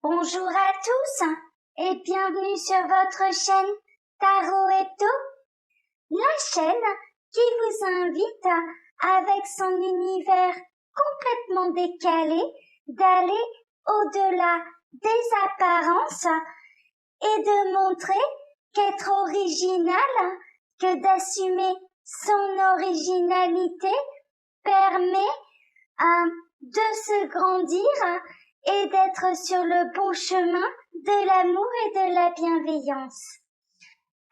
Bonjour à tous et bienvenue sur votre chaîne Tarot Hebdo, la chaîne qui vous invite avec son univers complètement décalé d'aller au-delà des apparences et de montrer qu'être original, que d'assumer son originalité permet de se grandir et d'être sur le bon chemin de l'amour et de la bienveillance.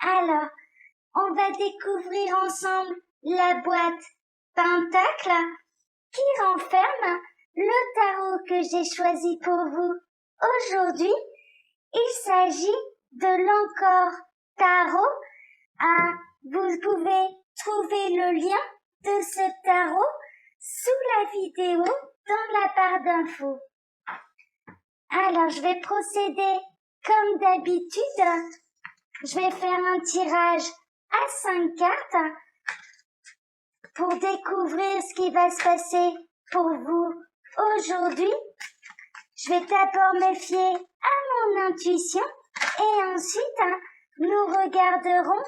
Alors, on va découvrir ensemble la boîte Pentacle qui renferme le tarot que j'ai choisi pour vous aujourd'hui. Il s'agit de l'Encore Tarot. Vous pouvez trouver le lien de ce tarot sous la vidéo dans la barre d'infos. Alors, je vais procéder comme d'habitude. Je vais faire un tirage à 5 cartes pour découvrir ce qui va se passer pour vous aujourd'hui. Je vais d'abord me fier à mon intuition et ensuite, nous regarderons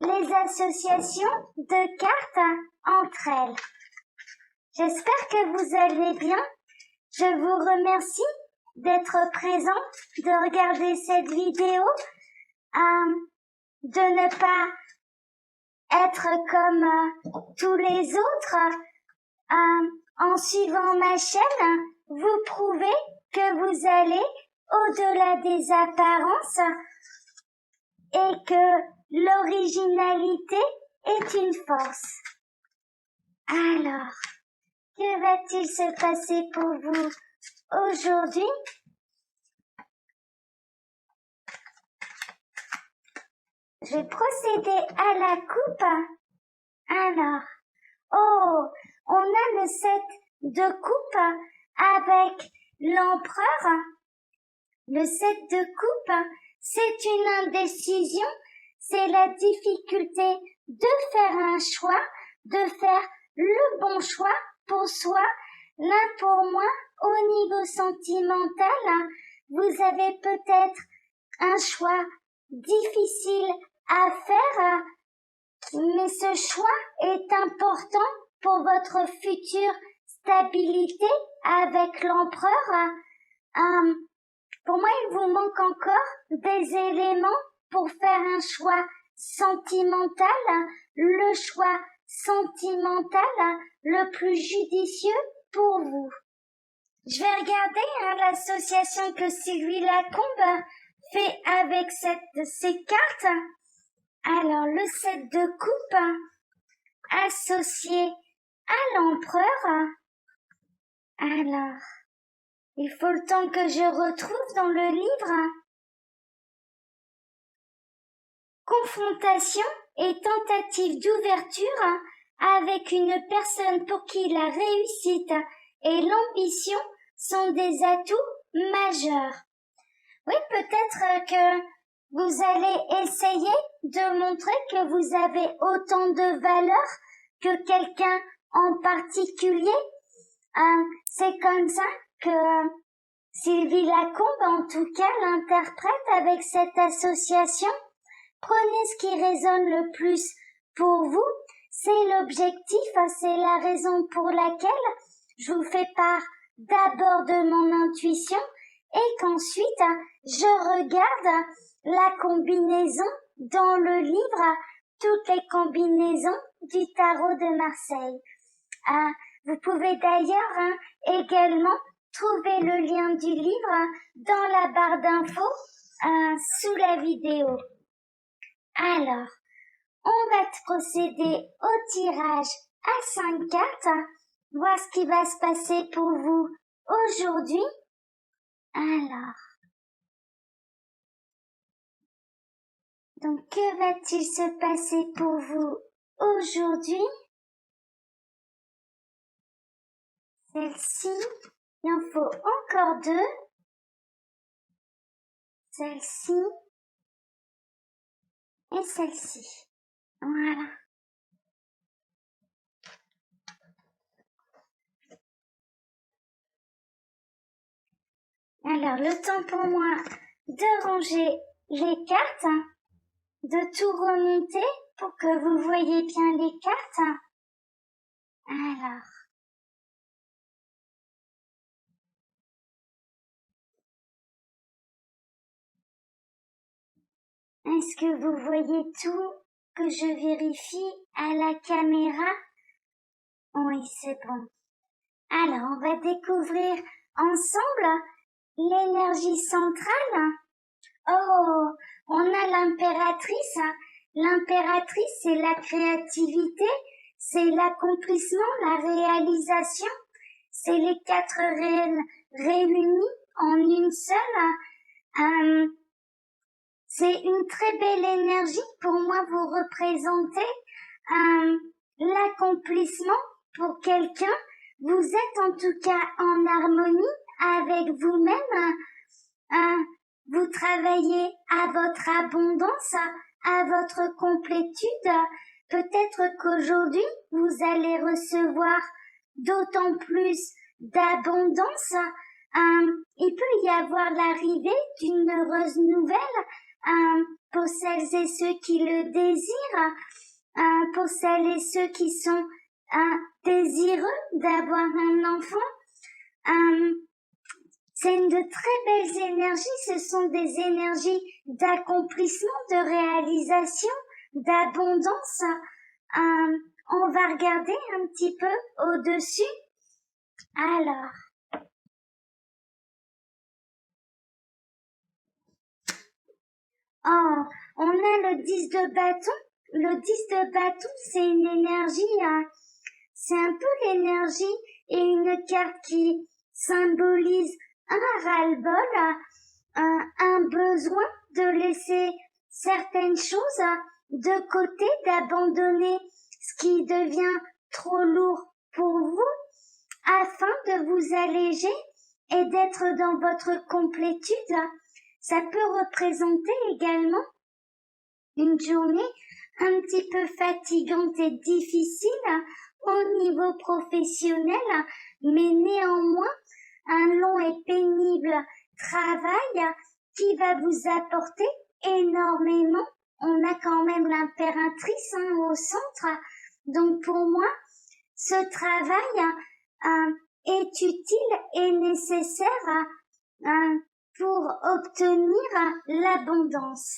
les associations de cartes entre elles. J'espère que vous allez bien. Je vous remercie d'être présent, de regarder cette vidéo, de ne pas être comme tous les autres. En suivant ma chaîne, vous prouvez que vous allez au-delà des apparences et que l'originalité est une force. Alors, que va-t-il se passer pour vous aujourd'hui? Je vais procéder à la coupe. Alors, on a le 7 de coupe avec l'empereur. Le 7 de coupe, c'est une indécision, c'est la difficulté de faire un choix, de faire le bon choix pour soi. Là, pour moi, au niveau sentimental, vous avez peut-être un choix difficile à faire, mais ce choix est important pour votre future stabilité avec l'empereur. Pour moi, il vous manque encore des éléments pour faire un choix sentimental, le choix sentimental le plus judicieux pour vous. Je vais regarder l'association que Sylvie Lacombe fait avec ces cartes. Alors, le 7 de coupe associé à l'empereur. Alors, il faut le temps que je retrouve dans le livre. Confrontation et tentative d'ouverture avec une personne pour qui la réussite et l'ambition sont des atouts majeurs. Oui, peut-être que vous allez essayer de montrer que vous avez autant de valeur que quelqu'un en particulier. C'est comme ça que Sylvie Lacombe, en tout cas, l'interprète avec cette association. Prenez ce qui résonne le plus pour vous. C'est l'objectif, c'est la raison pour laquelle je vous fais part d'abord de mon intuition et qu'ensuite je regarde la combinaison dans le livre, toutes les combinaisons du tarot de Marseille. Vous pouvez d'ailleurs également trouver le lien du livre dans la barre d'infos sous la vidéo. Alors, on va procéder au tirage à 5 cartes, voir ce qui va se passer pour vous aujourd'hui. Alors, donc que va-t-il se passer pour vous aujourd'hui? Celle-ci, il en faut encore 2. Celle-ci et celle-ci. Voilà. Alors, le temps pour moi de ranger les cartes, de tout remonter pour que vous voyez bien les cartes. Alors, est-ce que vous voyez tout, que je vérifie à la caméra? Oui, c'est bon. Alors, on va découvrir ensemble l'énergie centrale. Oh, on a l'impératrice. L'impératrice, c'est la créativité, c'est l'accomplissement, la réalisation. C'est les 4 réels réunis en une seule. C'est une très belle énergie. Pour moi, vous représentez l'accomplissement pour quelqu'un. Vous êtes en tout cas en harmonie avec vous-même. Vous travaillez à votre abondance, à votre complétude. Peut-être qu'aujourd'hui, vous allez recevoir d'autant plus d'abondance. Il peut y avoir l'arrivée d'une heureuse nouvelle pour celles et ceux qui le désirent, pour celles et ceux qui sont désireux d'avoir un enfant. C'est de très belles énergies, ce sont des énergies d'accomplissement, de réalisation, d'abondance. On va regarder un petit peu au-dessus. Alors, on a le 10 de bâton. Le 10 de bâton, c'est une énergie, c'est un peu l'énergie et une carte qui symbolise un ras-le-bol, un besoin de laisser certaines choses de côté, d'abandonner ce qui devient trop lourd pour vous, afin de vous alléger et d'être dans votre complétude. Ça peut représenter également une journée un petit peu fatigante et difficile au niveau professionnel, mais néanmoins un long et pénible travail qui va vous apporter énormément. On a quand même l'impératrice au centre. Donc pour moi, ce travail est utile et nécessaire pour obtenir l'abondance.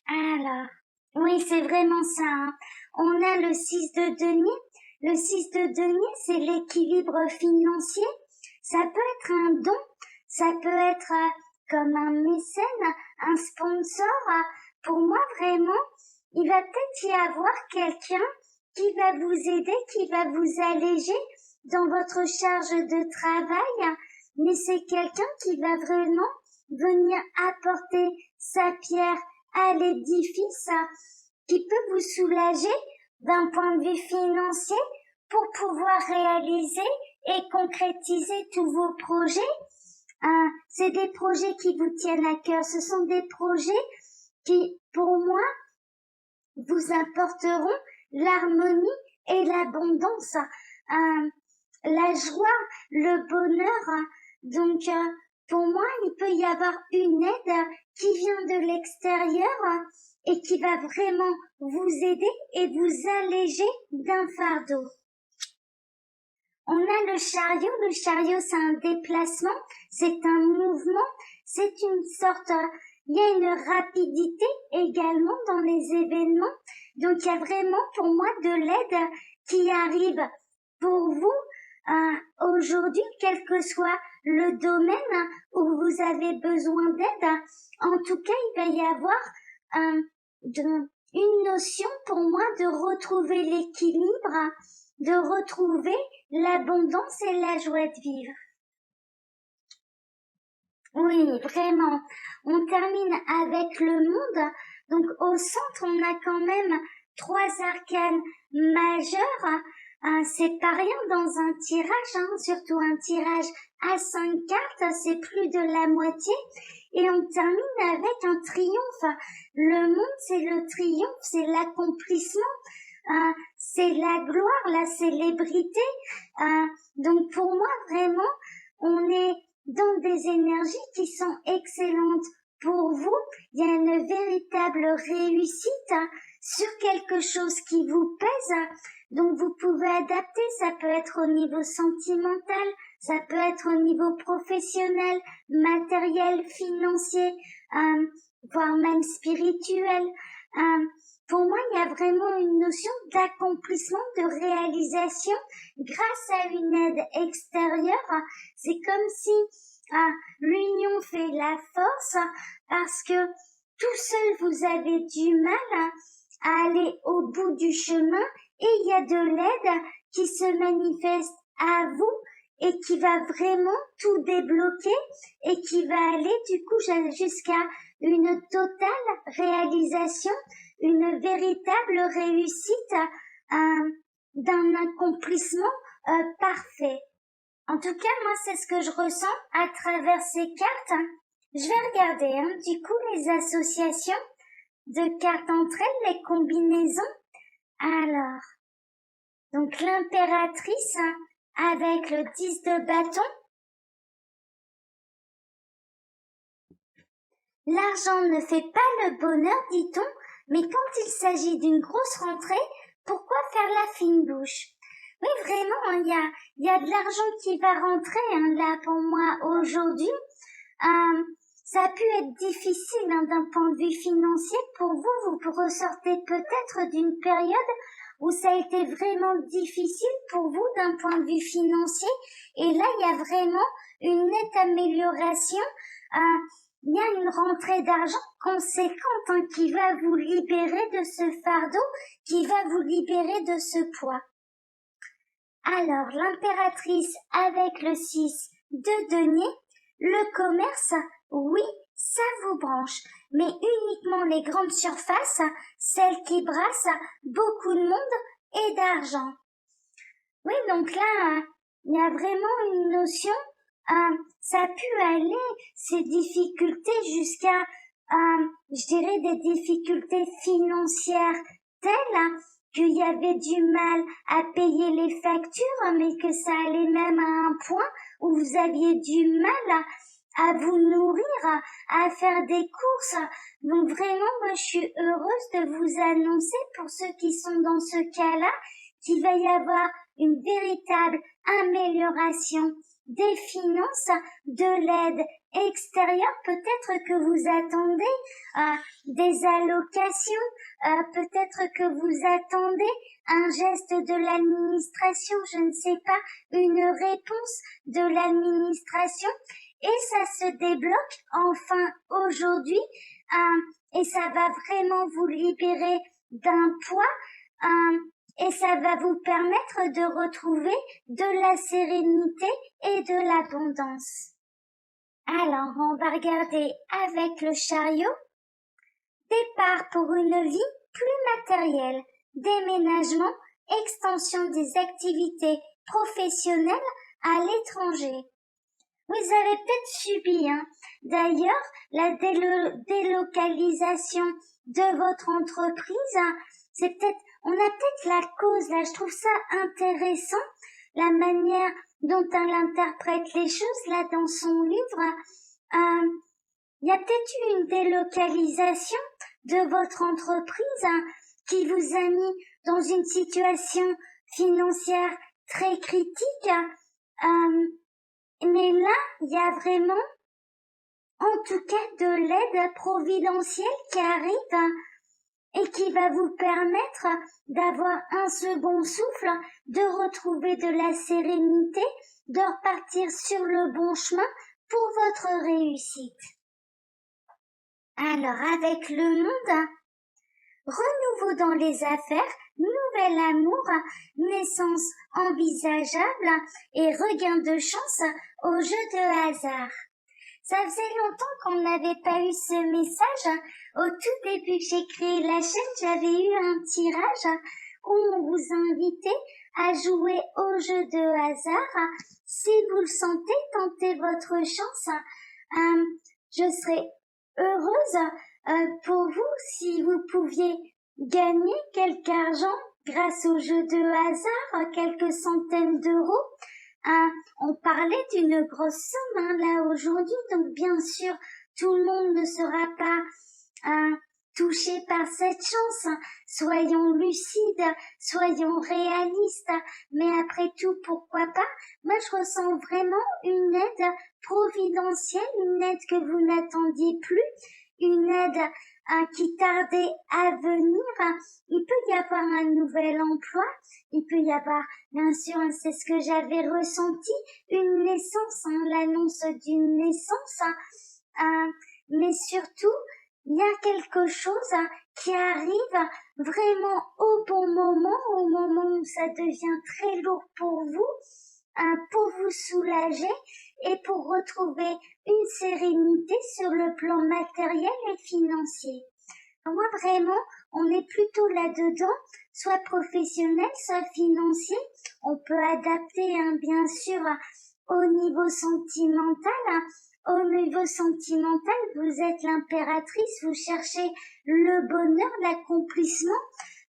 Alors, oui, c'est vraiment ça. On a le 6 de denier. Le 6 de denier, c'est l'équilibre financier. Ça peut être un don, ça peut être comme un mécène, un sponsor. Pour moi, vraiment, il va peut-être y avoir quelqu'un qui va vous aider, qui va vous alléger dans votre charge de travail, mais c'est quelqu'un qui va vraiment venir apporter sa pierre à l'édifice, qui peut vous soulager d'un point de vue financier pour pouvoir réaliser et concrétiser tous vos projets. C'est des projets qui vous tiennent à cœur. Ce sont des projets qui, pour moi, vous apporteront l'harmonie et l'abondance, la joie, le bonheur. Donc, pour moi, il peut y avoir une aide qui vient de l'extérieur et qui va vraiment vous aider et vous alléger d'un fardeau. On a le chariot c'est un déplacement, c'est un mouvement, c'est une sorte, il y a une rapidité également dans les événements, donc il y a vraiment pour moi de l'aide qui arrive pour vous aujourd'hui, quel que soit le domaine où vous avez besoin d'aide. En tout cas, il va y avoir une notion pour moi de retrouver l'équilibre, de retrouver l'abondance et la joie de vivre. Oui, vraiment. On termine avec le monde. Donc au centre, on a quand même 3 arcanes majeurs. C'est pas rien dans un tirage, surtout un tirage à 5 cartes, c'est plus de la moitié. Et on termine avec un triomphe. Le monde, c'est le triomphe, c'est l'accomplissement, c'est la gloire, la célébrité. Donc pour moi, vraiment, on est dans des énergies qui sont excellentes pour vous. Il y a une véritable réussite sur quelque chose qui vous pèse. Donc vous pouvez adapter, ça peut être au niveau sentimental, ça peut être au niveau professionnel, matériel, financier, voire même spirituel. Pour moi, il y a vraiment une notion d'accomplissement, de réalisation grâce à une aide extérieure. C'est comme si l'union fait la force, parce que tout seul vous avez du mal à aller au bout du chemin, et il y a de l'aide qui se manifeste à vous et qui va vraiment tout débloquer et qui va aller du coup jusqu'à une totale réalisation, une véritable réussite d'un accomplissement parfait. En tout cas, moi, c'est ce que je ressens à travers ces cartes. Je vais regarder du coup les associations de cartes entre elles, les combinaisons. Alors, donc l'impératrice avec le 10 de bâton. L'argent ne fait pas le bonheur, dit-on, mais quand il s'agit d'une grosse rentrée, pourquoi faire la fine bouche? Oui, vraiment, il y a de l'argent qui va rentrer là pour moi aujourd'hui. Ça a pu être difficile d'un point de vue financier pour vous. Vous ressortez peut-être d'une période où ça a été vraiment difficile pour vous d'un point de vue financier. Et là, il y a vraiment une nette amélioration. Il y a une rentrée d'argent conséquente qui va vous libérer de ce fardeau, qui va vous libérer de ce poids. Alors, l'impératrice avec le 6 de denier, le commerce, oui, ça vous branche, mais uniquement les grandes surfaces, celles qui brassent beaucoup de monde et d'argent. Oui, donc là, il y a vraiment une notion, ça a pu aller, ces difficultés jusqu'à, je dirais, des difficultés financières telles qu'il y avait du mal à payer les factures, mais que ça allait même à un point où vous aviez du mal à vous nourrir, à faire des courses. Donc vraiment, moi, je suis heureuse de vous annoncer, pour ceux qui sont dans ce cas-là, qu'il va y avoir une véritable amélioration des finances, de l'aide extérieure. Peut-être que vous attendez des allocations, peut-être que vous attendez un geste de l'administration, je ne sais pas, une réponse de l'administration, et ça se débloque enfin aujourd'hui, et ça va vraiment vous libérer d'un poids, et ça va vous permettre de retrouver de la sérénité et de l'abondance. Alors, on va regarder avec le chariot. Départ pour une vie plus matérielle, déménagement, extension des activités professionnelles à l'étranger. Vous avez peut-être subi, d'ailleurs, la délocalisation de votre entreprise. On a peut-être la cause là. Je trouve ça intéressant, la manière dont elle interprète les choses là dans son livre. Il y a peut-être eu une délocalisation de votre entreprise qui vous a mis dans une situation financière très critique. Mais là, il y a vraiment, en tout cas, de l'aide providentielle qui arrive et qui va vous permettre d'avoir un second souffle, de retrouver de la sérénité, de repartir sur le bon chemin pour votre réussite. Alors, avec le monde, renouveau dans les affaires, nouvel amour, naissance envisageable et regain de chance au jeu de hasard. Ça faisait longtemps qu'on n'avait pas eu ce message. Au tout début que j'ai créé la chaîne, j'avais eu un tirage où on vous invitait à jouer au jeu de hasard. Si vous le sentez, tentez votre chance. Je serais heureuse pour vous si vous pouviez gagner quelque argent grâce au jeu de hasard, quelques centaines d'euros. On parlait d'une grosse somme là aujourd'hui, donc bien sûr, tout le monde ne sera pas touché par cette chance. Soyons lucides, soyons réalistes, mais après tout, pourquoi pas? Moi, je ressens vraiment une aide providentielle, une aide que vous n'attendiez plus, une aide qui tardait à venir. Il peut y avoir un nouvel emploi, il peut y avoir, bien sûr, c'est ce que j'avais ressenti, une naissance, l'annonce d'une naissance, mais surtout, il y a quelque chose qui arrive vraiment au bon moment, au moment où ça devient très lourd pour vous soulager et pour retrouver une sérénité sur le plan matériel et financier. Moi, vraiment, on est plutôt là-dedans, soit professionnel, soit financier. On peut adapter, bien sûr, au niveau sentimental. Au niveau sentimental, vous êtes l'impératrice, vous cherchez le bonheur, l'accomplissement,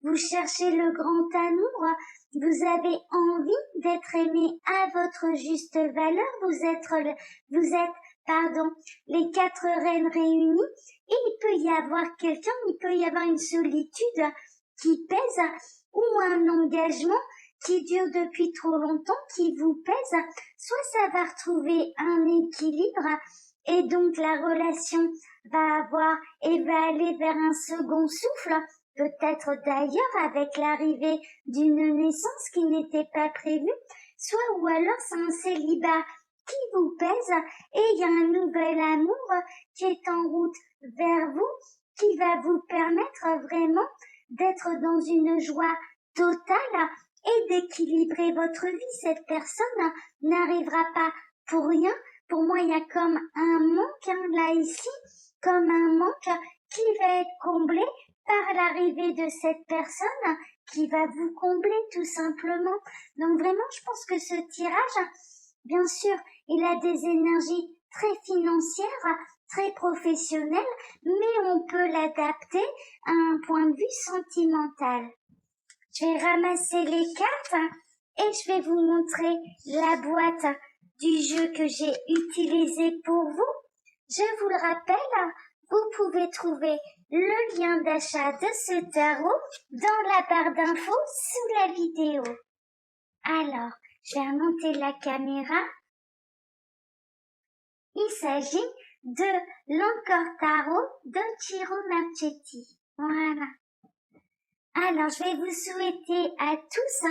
vous cherchez le grand amour, vous avez envie d'être aimé à votre juste valeur, vous êtes, les 4 reines réunies, et il peut y avoir quelqu'un, il peut y avoir une solitude qui pèse, ou un engagement qui dure depuis trop longtemps, qui vous pèse, soit ça va retrouver un équilibre, et donc la relation va aller vers un second souffle, peut-être d'ailleurs avec l'arrivée d'une naissance qui n'était pas prévue, soit ou alors c'est un célibat qui vous pèse et il y a un nouvel amour qui est en route vers vous, qui va vous permettre vraiment d'être dans une joie totale et d'équilibrer votre vie. Cette personne n'arrivera pas pour rien. Pour moi, il y a comme un manque là ici, comme un manque qui va être comblé par l'arrivée de cette personne qui va vous combler tout simplement. Donc vraiment, je pense que ce tirage, bien sûr, il a des énergies très financières, très professionnelles, mais on peut l'adapter à un point de vue sentimental. Je vais ramasser les cartes et je vais vous montrer la boîte du jeu que j'ai utilisé pour vous. Je vous le rappelle, vous pouvez trouver le lien d'achat de ce tarot dans la barre d'infos sous la vidéo. Alors, je vais remonter la caméra. Il s'agit de l'Encore Tarot de Ciro Marchetti. Voilà. Alors, je vais vous souhaiter à tous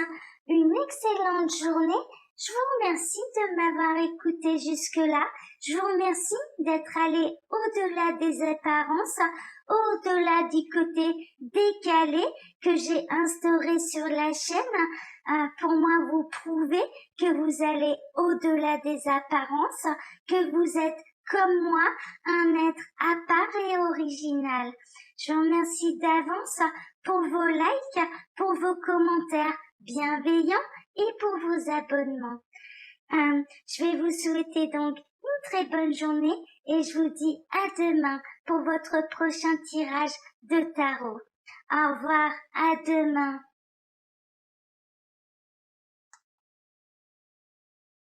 une excellente journée. Je vous remercie de m'avoir écouté jusque-là. Je vous remercie d'être allé au-delà des apparences, au-delà du côté décalé que j'ai instauré sur la chaîne. Pour moi, vous prouvez que vous allez au-delà des apparences, que vous êtes comme moi, un être à part et original. Je vous remercie d'avance pour vos likes, pour vos commentaires bienveillants et pour vos abonnements. Je vais vous souhaiter donc une très bonne journée et je vous dis à demain pour votre prochain tirage de tarot. Au revoir, à demain.